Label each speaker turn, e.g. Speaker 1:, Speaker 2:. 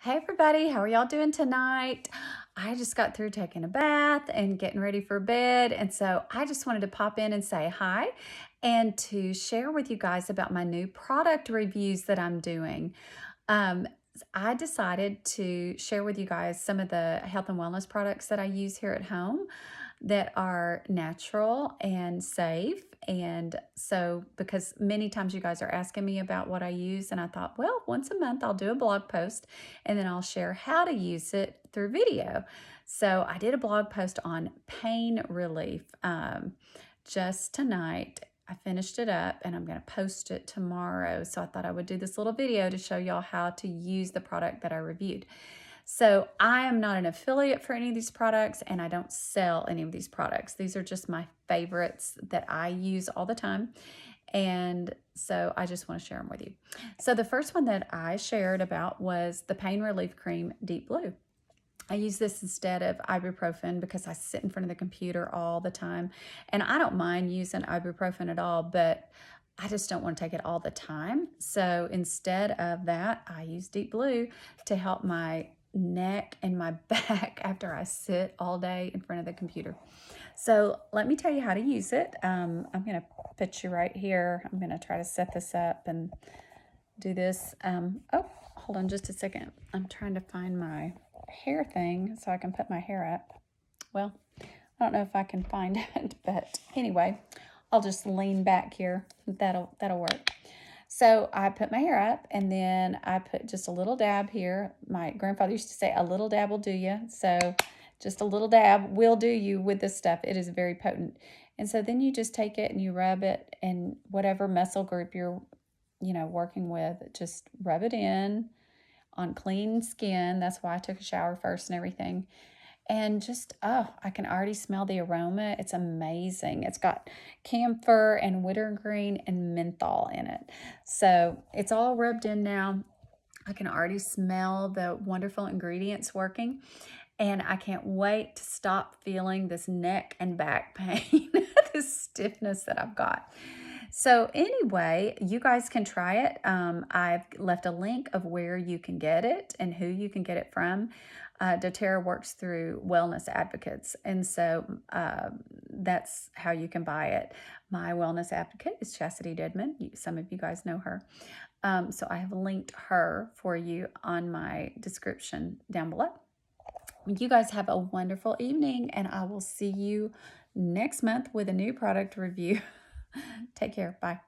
Speaker 1: Hey everybody, how are y'all doing tonight? I just got through taking a bath and getting ready for bed, and so I just wanted to pop in and say hi and to share with you guys about my new product reviews that I'm doing. Um, I decided to share with you guys some of the health and wellness products that I use here at home that are natural and safe. And so, because many times you guys are asking me about what I use, and I thought, well, once a month I'll do a blog post and then I'll share how to use it through video. So, I did a blog post on pain relief just tonight. I finished it up and I'm going to post it tomorrow. So, I thought I would do this little video to show y'all how to use the product that I reviewed. So I am not an affiliate for any of these products and I don't sell any of these products. These are just my favorites that I use all the time. And so I just want to share them with you. So the first one that I shared about was the Pain Relief Cream Deep Blue. I use this instead of ibuprofen because I sit in front of the computer all the time. And I don't mind using ibuprofen at all, but I just don't want to take it all the time. So instead of that, I use Deep Blue to help my neck and my back after I sit all day in front of the computer. So let me tell you how to use it. I'm going to put you right here. I'm going to try to set this up and do this. Oh, hold on just a second. I'm trying to find my hair thing so I can put my hair up. Well, I don't know if I can find it, but anyway, I'll just lean back here. That'll work. So I put my hair up and then I put just a little dab here. My grandfather used to say a little dab will do you. So just a little dab will do you with this stuff. It is very potent. And so then you just take it and you rub it and whatever muscle group you're, working with, just rub it in on clean skin. That's why I took a shower first and everything. And just, oh, I can already smell the aroma. It's amazing. It's got camphor and wintergreen and menthol in it. So it's all rubbed in now. I can already smell the wonderful ingredients working. And I can't wait to stop feeling this neck and back pain, this stiffness that I've got. So anyway, you guys can try it. I've left a link of where you can get it and who you can get it from. doTERRA works through wellness advocates, and so that's how you can buy it. My wellness advocate is Chastity Dedman. Some of you guys know her. So I have linked her for you on my description down below. You guys have a wonderful evening, and I will see you next month with a new product review. Take care. Bye.